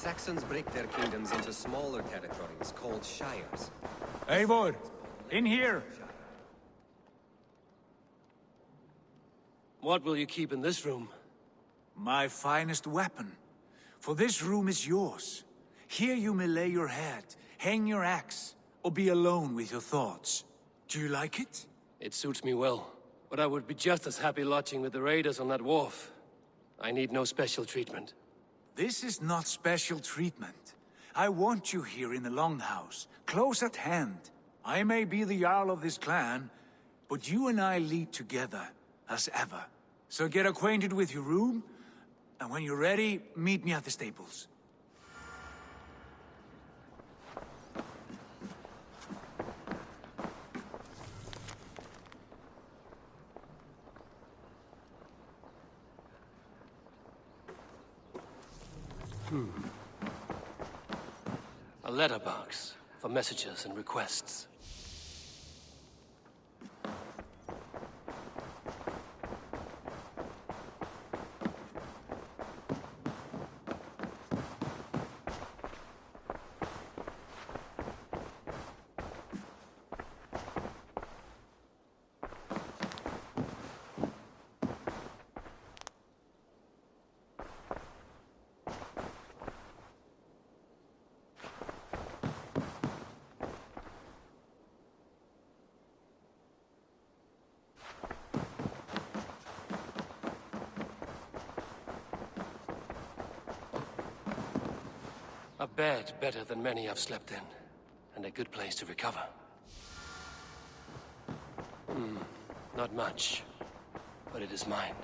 Saxons break their kingdoms into smaller territories called shires. Eivor, in here! What will you keep in this room? My finest weapon. For this room is yours. Here you may lay your head, hang your axe, or be alone with your thoughts. Do you like it? It suits me well, but I would be just as happy lodging with the raiders on that wharf. I need no special treatment. This is not special treatment. I want you here in the Longhouse, close at hand. I may be the Jarl of this clan, but you and I lead together, as ever. So get acquainted with your room, and when you're ready, meet me at the stables. A letterbox for messages and requests. A bed better than many I've slept in, and a good place to recover. Not much, but it is mine.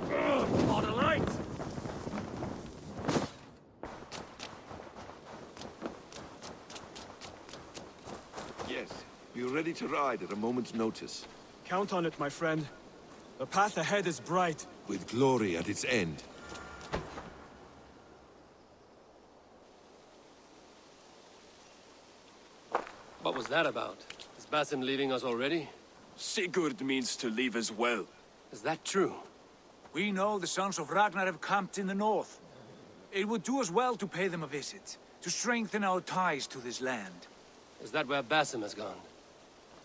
For the light! Yes, we are ready to ride at a moment's notice. Count on it, my friend. The path ahead is bright. With glory at its end. What was that about? Is Basim leaving us already? Sigurd means to leave as well. Is that true? We know the sons of Ragnar have camped in the north. It would do us well to pay them a visit, to strengthen our ties to this land. Is that where Basim has gone?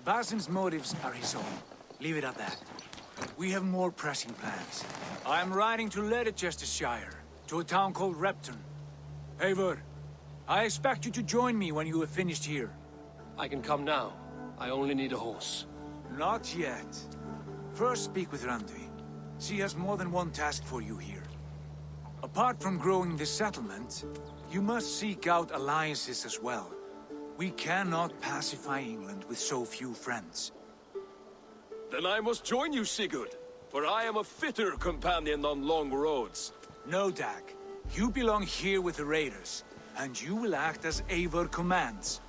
Basim's motives are his own. Leave it at that. We have more pressing plans. I am riding to Leicestershire, to a town called Repton. Eivor, I expect you to join me when you have finished here. I can come now. I only need a horse. Not yet. First speak with Randvi. She has more than one task for you here. Apart from growing this settlement, you must seek out alliances as well. We cannot pacify England with so few friends. Then I must join you, Sigurd, for I am a fitter companion on long roads. No, Dag. You belong here with the raiders, and you will act as Eivor commands.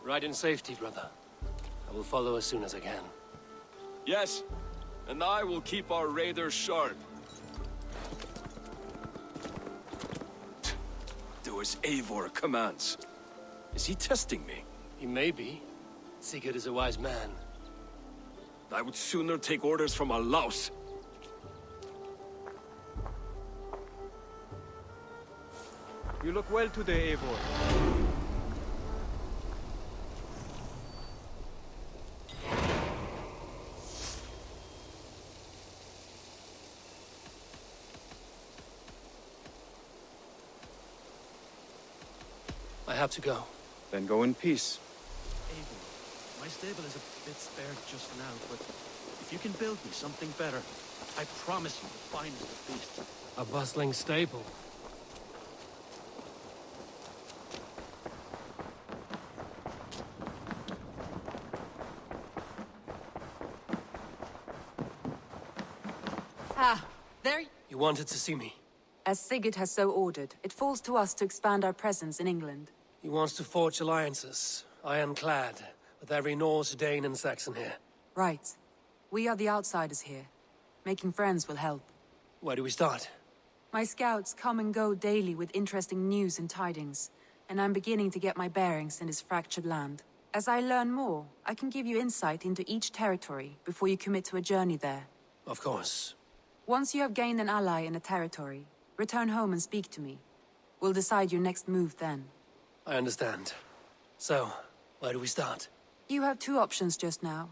Ride in safety, brother. I will follow as soon as I can. Yes, and I will keep our raiders sharp. Do as Eivor commands. Is he testing me? He may be. Sigurd is a wise man. I would sooner take orders from a louse. You look well today, Eivor. I have to go. Then go in peace. Eivor, my stable is a bit spared just now, but if you can build me something better, I promise you the finest of beasts. A bustling stable. Ah, there... You wanted to see me? As Sigurd has so ordered, it falls to us to expand our presence in England. He wants to forge alliances, ironclad, with every Norse, Dane and Saxon here. Right. We are the outsiders here. Making friends will help. Where do we start? My scouts come and go daily with interesting news and tidings, and I'm beginning to get my bearings in this fractured land. As I learn more, I can give you insight into each territory before you commit to a journey there. Of course. Once you have gained an ally in a territory, return home and speak to me. We'll decide your next move then. I understand. So, where do we start? You have two options just now.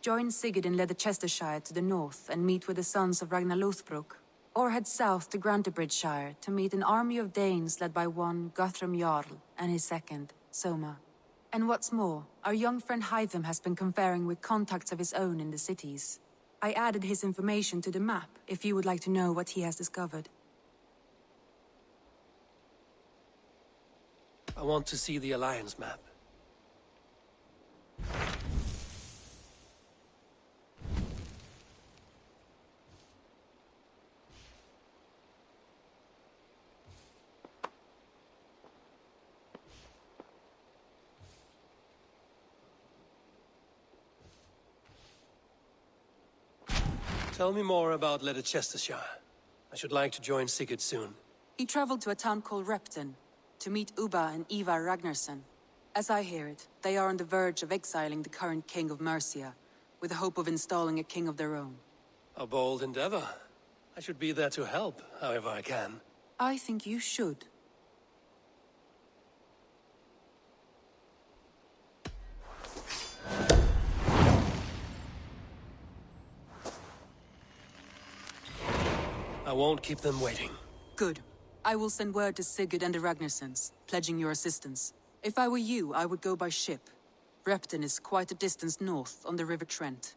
Join Sigurd in Leicestershire to the north and meet with the sons of Ragnar Lothbrok, or head south to Grantebridgeshire to meet an army of Danes led by one Guthrum Jarl and his second, Soma. And what's more, our young friend Hytham has been conferring with contacts of his own in the cities. I added his information to the map if you would like to know what he has discovered. I want to see the Alliance map. Tell me more about Leicestershire. I should like to join Sigurd soon. He traveled to a town called Repton to meet Ubba and Ivar Ragnarsson. As I hear it, they are on the verge of exiling the current king of Mercia, with the hope of installing a king of their own. A bold endeavor. I should be there to help, however I can. I think you should. I won't keep them waiting. Good. I will send word to Sigurd and the Ragnarssons, pledging your assistance. If I were you, I would go by ship. Repton is quite a distance north on the River Trent.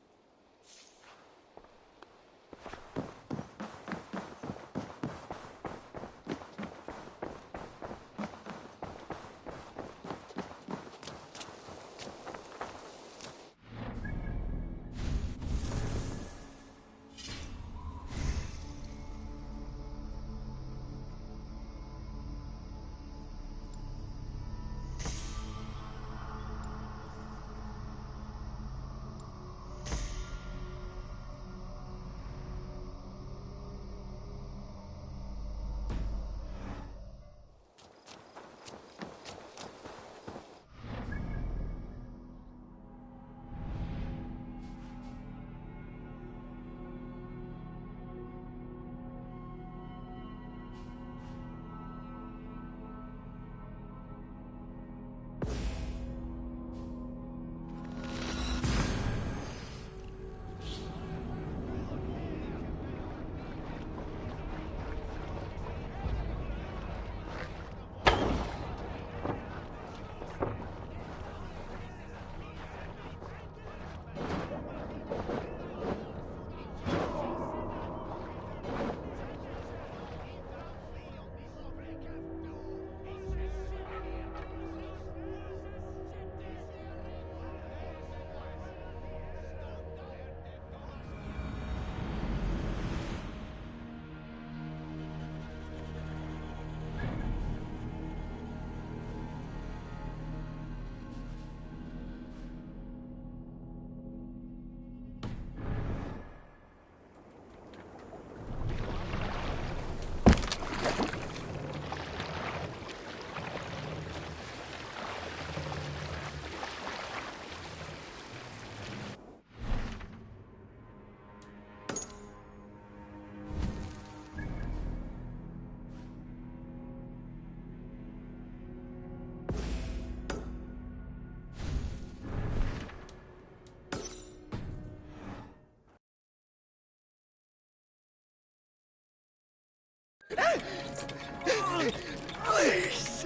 Please!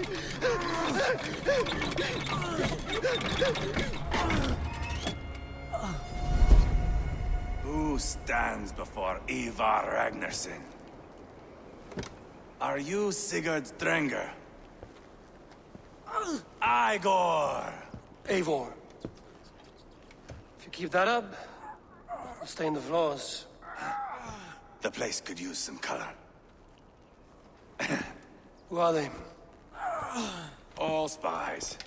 Who stands before Ivar Ragnarsson? Are you Sigurd Drenger? Igor! Eivor. If you keep that up, I'll stain the floors. The place could use some color. Who are they? All spies.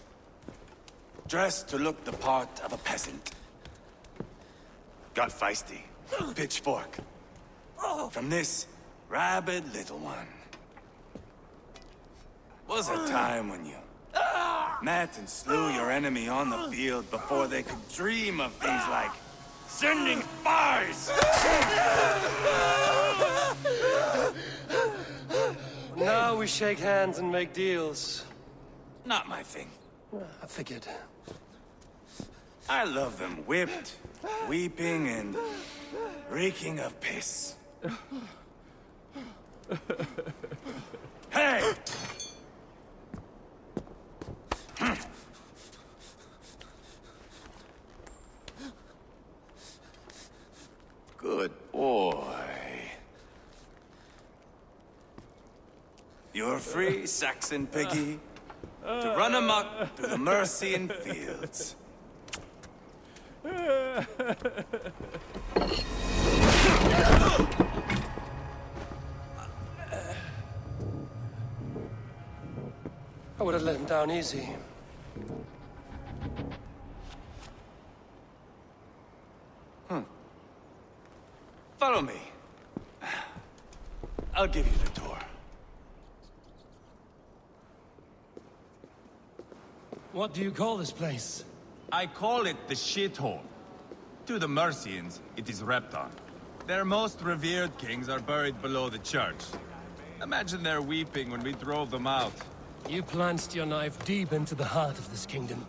Dressed to look the part of a peasant. Got feisty. Pitchfork. From this rabid little one. Was a time when you met and slew your enemy on the field before they could dream of things like Sending spies! Now we shake hands and make deals. Not my thing. I figured. I love them whipped, weeping, and reeking of piss. Hey! Good boy. You're free, Saxon piggy, to run amok through the Mercian fields. I would have let him down easy. Follow me. I'll give you the tour. What do you call this place? I call it the shithole. To the Mercians, it is Repton. Their most revered kings are buried below the church. Imagine their weeping when we drove them out. You plunged your knife deep into the heart of this kingdom.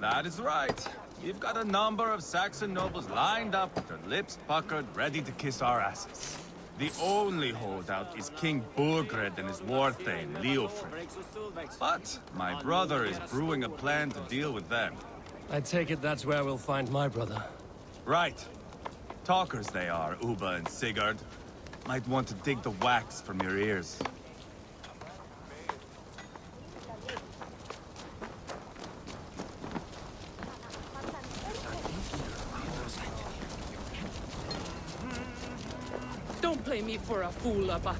That is right. We've got a number of Saxon nobles lined up with their lips puckered, ready to kiss our asses. The only holdout is King Burgred and his war-thane, Leofric. But my brother is brewing a plan to deal with them. I take it that's where we'll find my brother. Right. Talkers they are, Uba and Sigurd. Might want to dig the wax from your ears. Don't play me for a fool, Abba.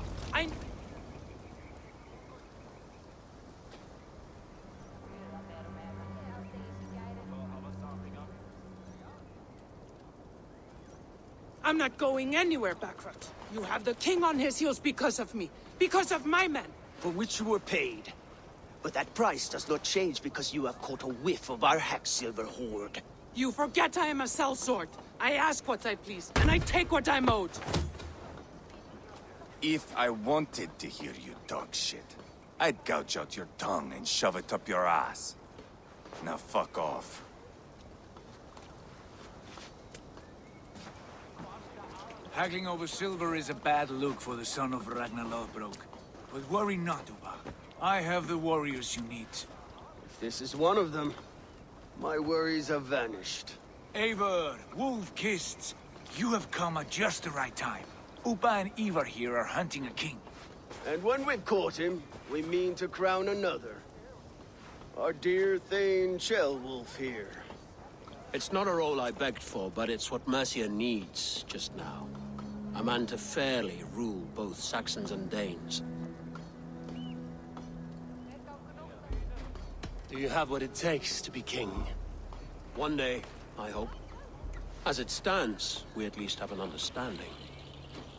I'm not going anywhere, Backrot. You have the king on his heels because of me. Because of my men. For which you were paid. But that price does not change because you have caught a whiff of our Hacksilver hoard. You forget I am a sellsword. I ask what I please, and I take what I'm owed. If I wanted to hear you talk shit, I'd gouge out your tongue and shove it up your ass. Now fuck off. Haggling over silver is a bad look for the son of Ragnar Lothbrok. But worry not, Uba. I have the warriors you need. If this is one of them, my worries have vanished. Eivor, Wolf-Kissed, you have come at just the right time. Uba and Ivar here are hunting a king. And when we've caught him, we mean to crown another. Our dear Thane Ceolwulf here. It's not a role I begged for, but it's what Mercia needs just now. A man to fairly rule both Saxons and Danes. Do you have what it takes to be king? One day, I hope. As it stands, we at least have an understanding.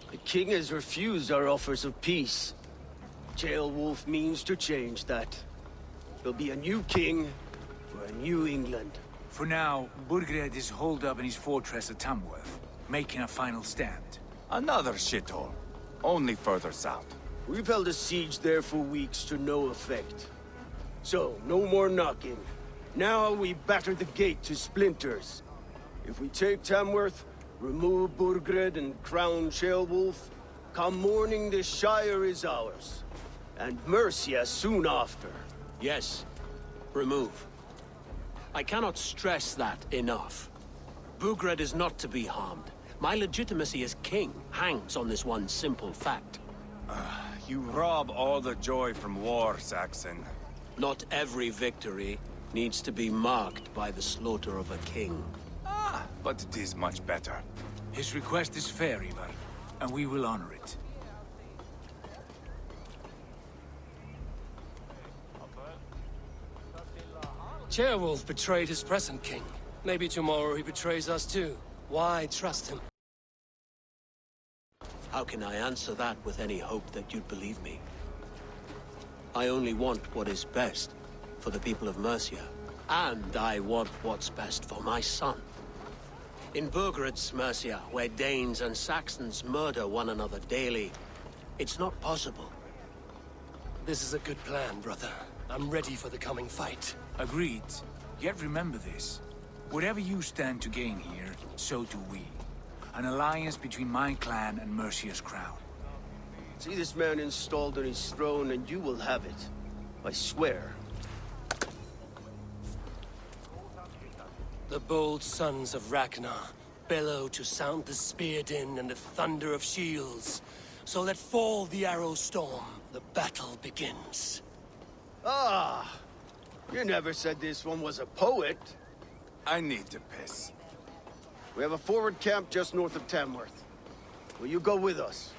The king has refused our offers of peace. Ceolwulf means to change that. There'll be a new king for a new England. For now, Burgred is holed up in his fortress at Tamworth, making a final stand. Another shithole. Only further south. We've held a siege there for weeks to no effect. So, no more knocking. Now we batter the gate to splinters. If we take Tamworth, remove Burgred and crown Ceolwulf, come morning the Shire is ours. And Mercia soon after. Yes, remove. I cannot stress that enough. Burgred is not to be harmed. My legitimacy as king hangs on this one simple fact. You rob all the joy from war, Saxon. Not every victory needs to be marked by the slaughter of a king. But it is much better. His request is fair, Ivar, and we will honor it. Ceolwulf betrayed his present king. Maybe tomorrow he betrays us too. Why trust him? How can I answer that with any hope that you'd believe me? I only want what is best for the people of Mercia. And I want what's best for my son. In Burgred's Mercia, where Danes and Saxons murder one another daily, it's not possible. This is a good plan, brother. I'm ready for the coming fight. Agreed. Yet remember this. Whatever you stand to gain here, so do we. An alliance between my clan and Mercia's crown. See this man installed on his throne and you will have it. I swear. The bold sons of Ragnar bellow to sound the spear din and the thunder of shields. So let fall the arrow storm. The battle begins. Ah! You never said this one was a poet. I need to piss. We have a forward camp just north of Tamworth. Will you go with us?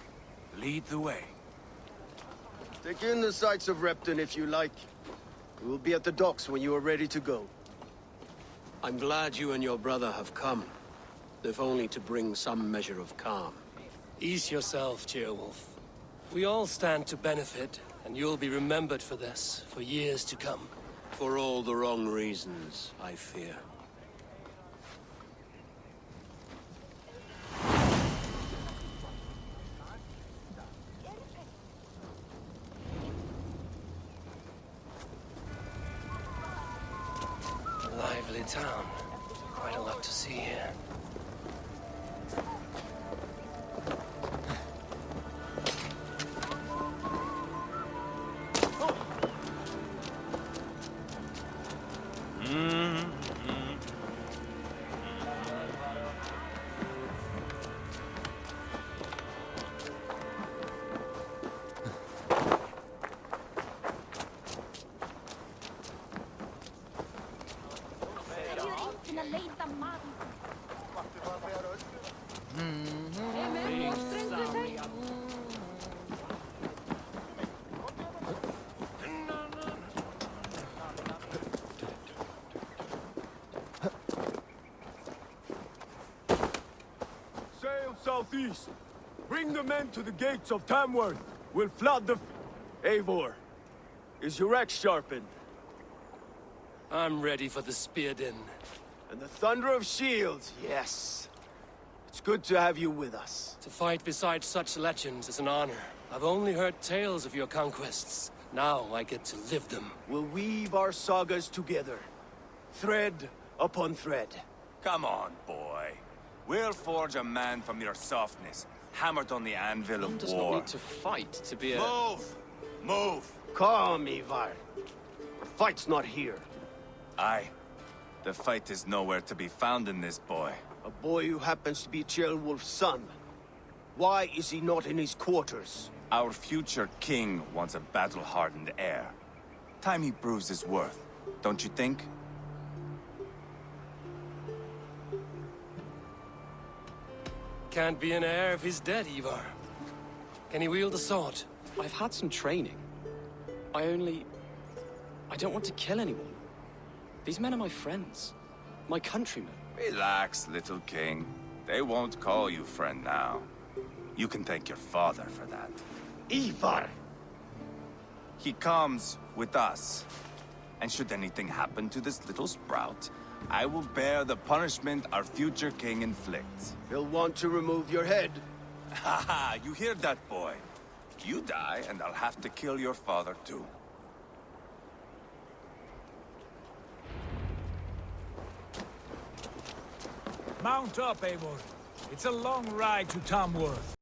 Lead the way. Take in the sights of Repton if you like. We will be at the docks when you are ready to go. I'm glad you and your brother have come, if only to bring some measure of calm. Ease yourself, Ceolwulf. We all stand to benefit, and you'll be remembered for this, for years to come. For all the wrong reasons, I fear. A lively town. Quite a lot to see here. Sail southeast. Bring the men to the gates of Tamworth. We'll flood the... Eivor, is your axe sharpened? I'm ready for the spear din. And the thunder of shields, yes. It's good to have you with us. To fight beside such legends is an honor. I've only heard tales of your conquests. Now I get to live them. We'll weave our sagas together. Thread upon thread. Come on, boy. We'll forge a man from your softness, hammered on the anvil of does war. not need to fight to be a... Move! Move! Calm, Ivar. The fight's not here. Aye. The fight is nowhere to be found in this boy. A boy who happens to be Ceolwulf's son. Why is he not in his quarters? Our future king wants a battle-hardened heir. Time he proves his worth, don't you think? Can't be an heir if he's dead, Ivar. Can he wield a sword? I've had some training. I don't want to kill anyone. These men are my friends. My countrymen. Relax, little king. They won't call you friend now. You can thank your father for that. Ivar! He comes with us. And should anything happen to this little sprout, I will bear the punishment our future king inflicts. He'll want to remove your head. Haha, you hear that, boy? You die, and I'll have to kill your father, too. Mount up, Eivor. It's a long ride to Tamworth.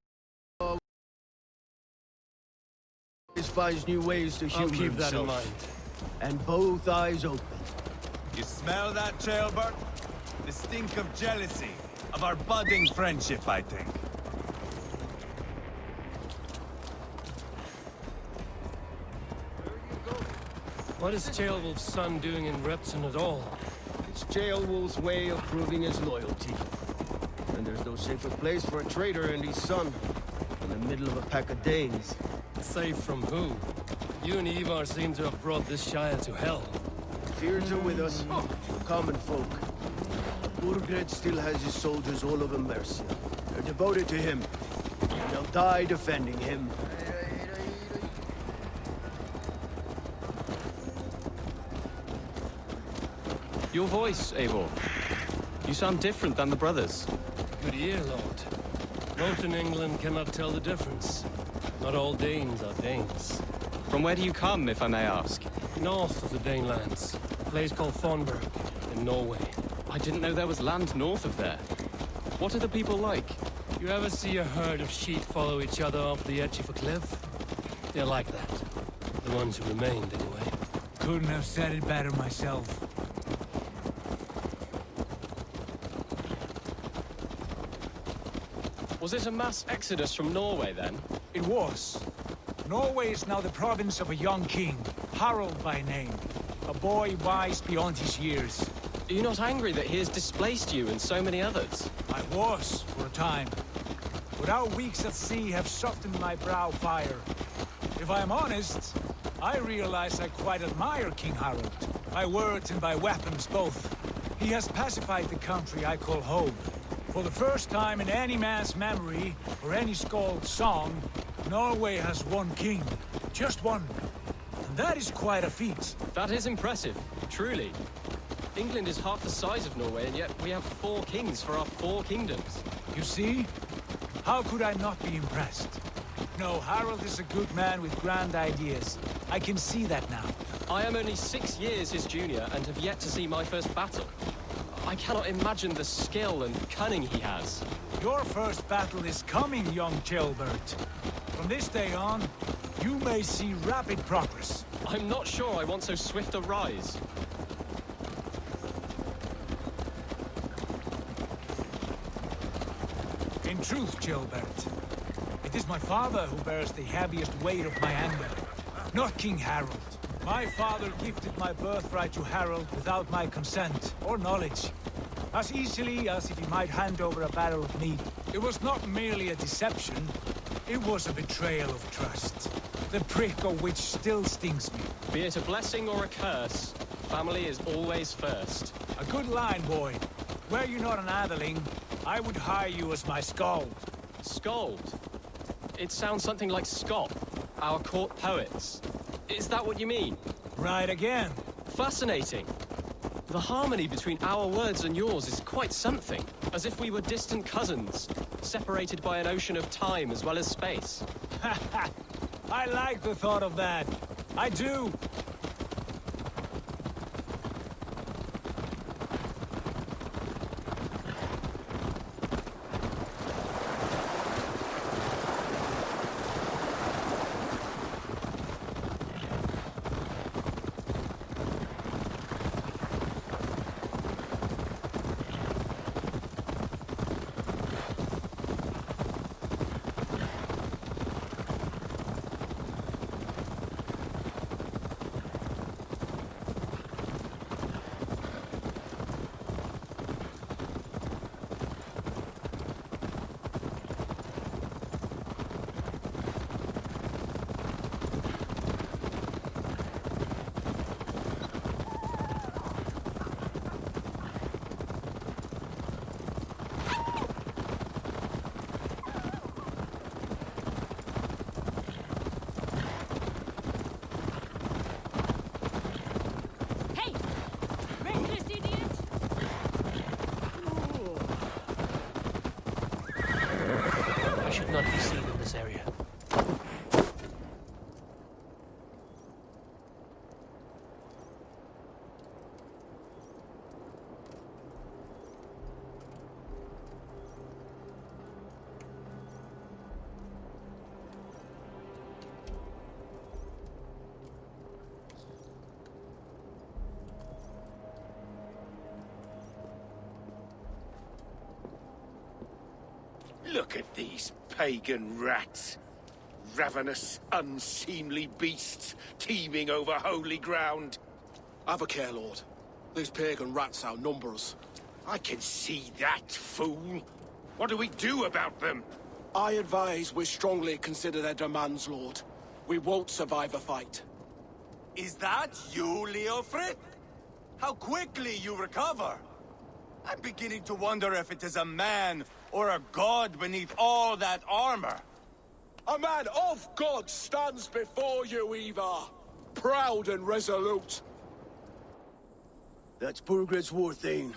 He finds new ways to I'll humor keep that in himself. mind. And both eyes open. You smell that, Ceolbert? The stink of jealousy, of our budding friendship, I think. What is Ceolwulf's son doing in Repton at all? It's Ceolwulf's way of proving his loyalty. And there's no safer place for a traitor and his son in the middle of a pack of Danes. Safe from who? You and Ivar seem to have brought this Shire to hell. Fears are with us, the common folk. Burgred still has his soldiers all over Mercia. They're devoted to him, and they'll die defending him. Your voice, Eivor. You sound different than the brothers. Good ear, Lord. Most in England cannot tell the difference. Not all Danes are Danes. From where do you come, if I may ask? North of the Danelands. A place called Thornburg, in Norway. I didn't know there was land north of there. What are the people like? You ever see a herd of sheep follow each other off the edge of a cliff? They're like that. The ones who remained, anyway. Couldn't have said it better myself. Was it a mass exodus from Norway, then? It was. Norway is now the province of a young king, Harald by name. A boy wise beyond his years. Are you not angry that he has displaced you and so many others? I was, for a time. But our weeks at sea have softened my brow fire. If I am honest, I realize I quite admire King Harald. By words and by weapons both. He has pacified the country I call home. For the first time in any man's memory, or any skald's song, Norway has one king. Just one. And that is quite a feat. That is impressive, truly. England is half the size of Norway, and yet we have 4 kings for our 4 kingdoms. You see? How could I not be impressed? No, Harald is a good man with grand ideas. I can see that now. I am only 6 years his junior and have yet to see my first battle. I cannot imagine the skill and cunning he has. Your first battle is coming, young Gilbert. From this day on, you may see rapid progress. I'm not sure I want so swift a rise. In truth, Gilbert, it is my father who bears the heaviest weight of my anger, not King Harald. My father gifted my birthright to Harald without my consent or knowledge, as easily as if he might hand over a barrel of meat. It was not merely a deception, it was a betrayal of trust, the prick of which still stings me. Be it a blessing or a curse, family is always first. A good line, boy. Were you not an atheling, I would hire you as my skald. Skald? It sounds something like Scott, our court poets. Is that what you mean? Right again. Fascinating. The harmony between our words and yours is quite something. As if we were distant cousins, separated by an ocean of time as well as space. I like the thought of that. I do. Not be seen in this area. Look at these pagan rats. Ravenous, unseemly beasts teeming over holy ground. Have a care, Lord. These pagan rats outnumber us. I can see that, fool. What do we do about them? I advise we strongly consider their demands, Lord. We won't survive a fight. Is that you, Leofrid? How quickly you recover! I'm beginning to wonder if it is a man or a god beneath all that armor. A man of God stands before you, Eva. Proud and resolute. That's Burgred's war thane.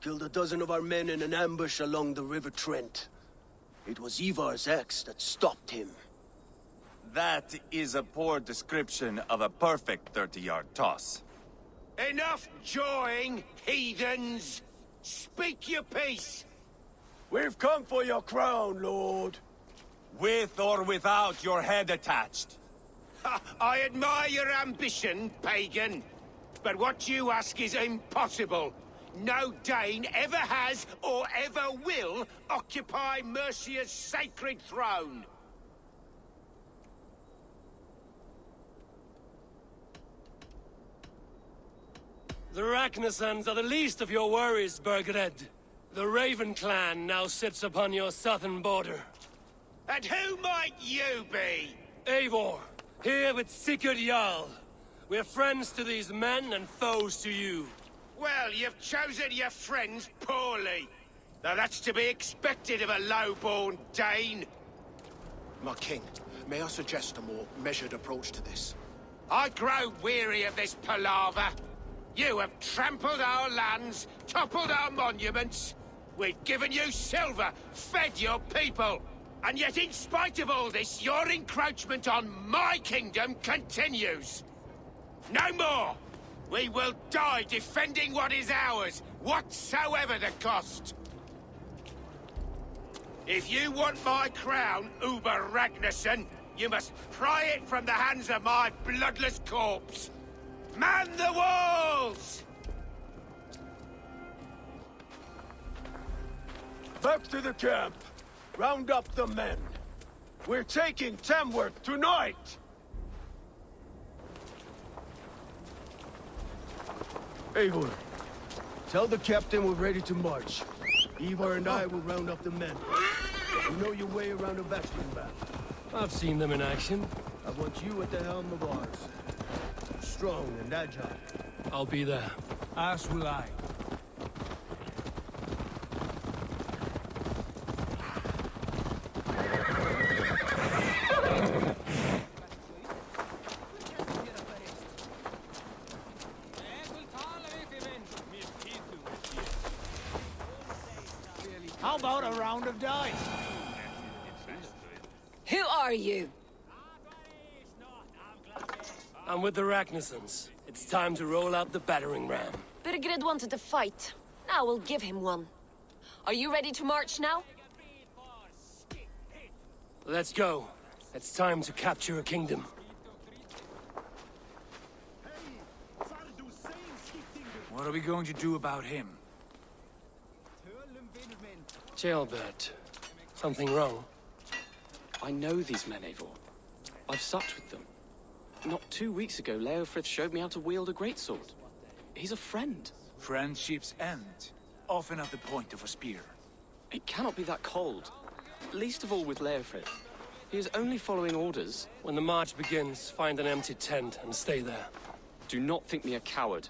Killed a dozen of our men in an ambush along the River Trent. It was Ivar's axe that stopped him. That is a poor description of a perfect 30-yard toss. Enough jawing, heathens! Speak your piece! We've come for your crown, Lord. With or without your head attached. Ha, I admire your ambition, pagan. But what you ask is impossible. No Dane ever has or ever will occupy Mercia's sacred throne. The Ragnarsons are the least of your worries, Burgred. The Raven clan now sits upon your southern border. And who might you be? Eivor, here with Sigurd Jarl. We're friends to these men and foes to you. Well, you've chosen your friends poorly. Now that's to be expected of a low-born Dane. My king, may I suggest a more measured approach to this? I grow weary of this palaver. You have trampled our lands, toppled our monuments. We've given you silver, fed your people. And yet in spite of all this, your encroachment on my kingdom continues. No more! We will die defending what is ours, whatsoever the cost. If you want my crown, Uber Ragnarsson, you must pry it from the hands of my bloodless corpse. Man the walls! Back to the camp. Round up the men. We're taking Tamworth tonight! Eivor, tell the captain we're ready to march. Ivar and I will round up the men. You know your way around a bastion battle. I've seen them in action. I want you at the helm of ours. Strong and agile. I'll be there. As will I. How about a round of dice? Who are you? I'm with the Ragnarsons. It's time to roll out the battering ram. Burgred wanted to fight. Now we'll give him one. Are you ready to march now? Let's go. It's time to capture a kingdom. What are we going to do about him? Jailbert. Something wrong? I know these men, Eivor. I've supped with them. Not 2 weeks ago, Leofrith showed me how to wield a greatsword. He's a friend. Friendships end, often at the point of a spear. It cannot be that cold. Least of all with Leofrith. He is only following orders. When the march begins, find an empty tent and stay there. Do not think me a coward.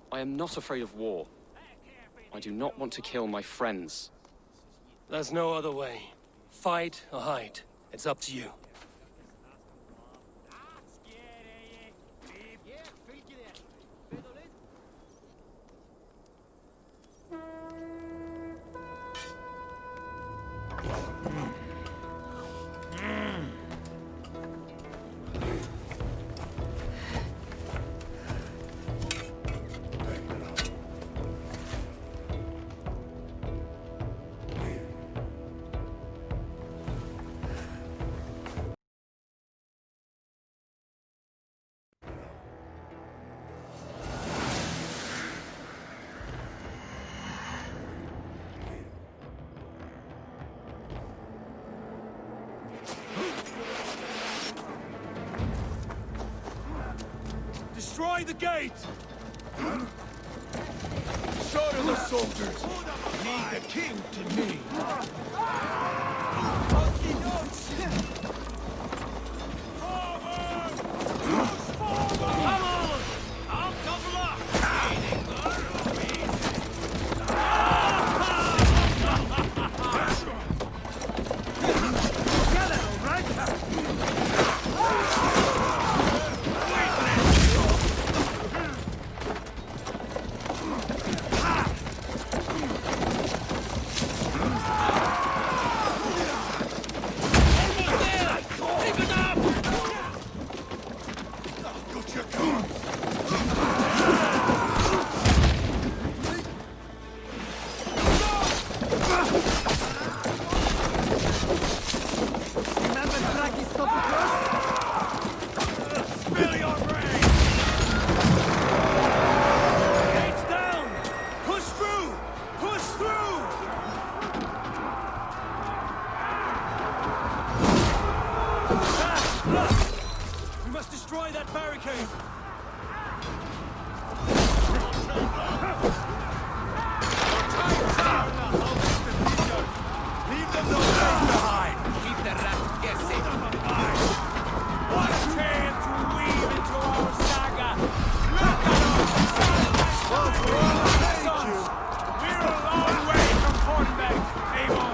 I am not afraid of war. I do not want to kill my friends. There's no other way. Fight or hide. It's up to you. Destroy the gate! Show the soldiers! Lead the king to me! Come on! I'll double up! Get it, all right? Destroy that barricade! Leave them no place behind! Keep the rat guessing! What a tale to weave into our saga! Look at us! We're a long way from Fornbeck, Avon!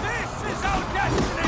This is our destiny!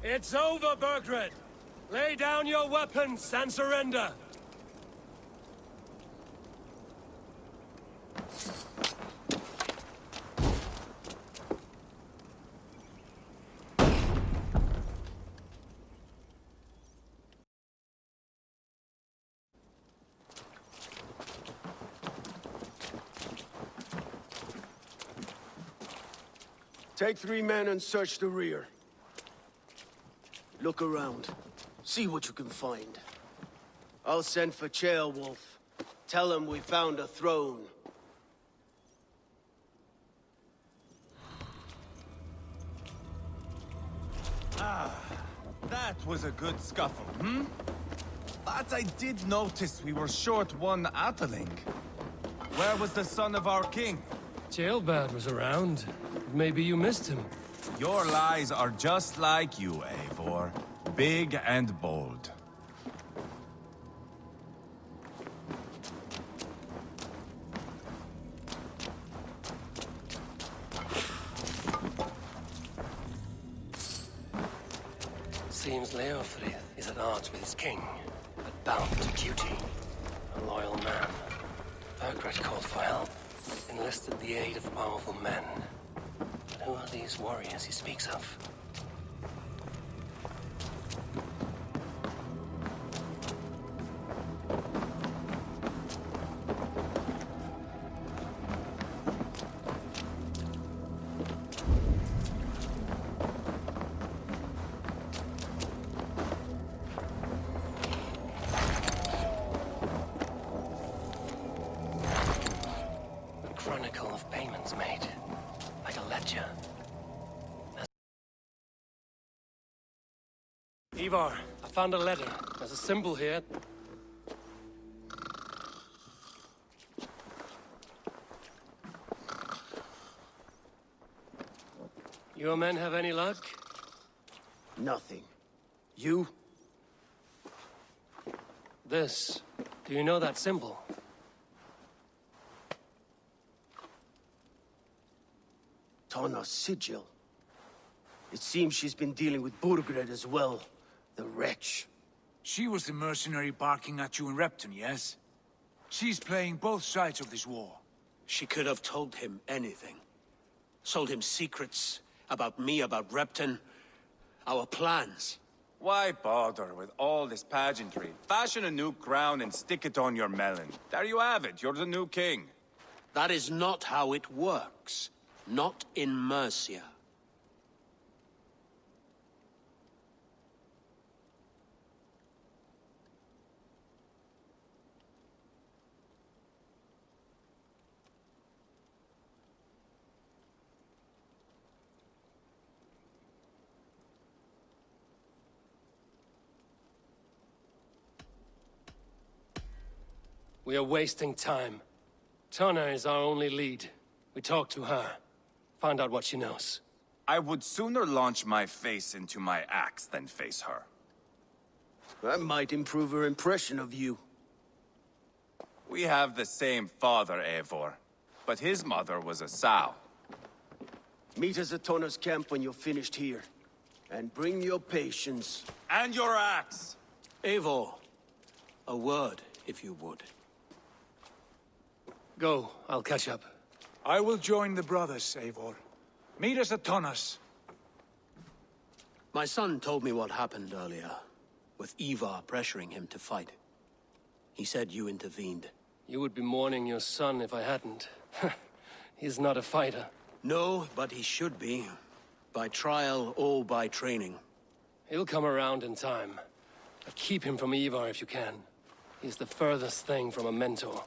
It's over, Burgred! Lay down your weapons and surrender! Take 3 men and search the rear. Look around. See what you can find. I'll send for Ceolwulf. Tell him we found a throne. Ah, that was a good scuffle, hmm? But I did notice we were short one Atheling. Where was the son of our king? Ceolbad was around. Maybe you missed him. Your lies are just like you, Eivor. Big and bold. Seems Leofrith is at odds with his king, but bound to duty. A loyal man. Burgred called for help, enlisted the aid of powerful men. But who are these warriors he speaks of? Chronicle of payments made, like a ledger. Ivar, I found a letter. There's a symbol here. Your men have any luck? Nothing. You? This. Do you know that symbol? Tana's sigil. It seems she's been dealing with Burgred as well. The wretch. She was the mercenary barking at you in Repton, yes? She's playing both sides of this war. She could have told him anything. Sold him secrets about me, about Repton, our plans. Why bother with all this pageantry? Fashion a new crown and stick it on your melon. There you have it, you're the new king. That is not how it works. Not in Mercia. We are wasting time. Tana is our only lead. We talk to her. Find out what she knows. I would sooner launch my face into my axe than face her. That might improve her impression of you. We have the same father, Eivor, but his mother was a sow. Meet us at Tana's camp when you're finished here. And bring your patience. And your axe! Eivor, a word, if you would. Go, I'll catch up. I will join the brothers, Eivor. Meet us at Tana's. My son told me what happened earlier, with Ivar pressuring him to fight. He said you intervened. You would be mourning your son if I hadn't. He's not a fighter. No, but he should be. By trial or by training. He'll come around in time. But keep him from Ivar if you can. He's the furthest thing from a mentor.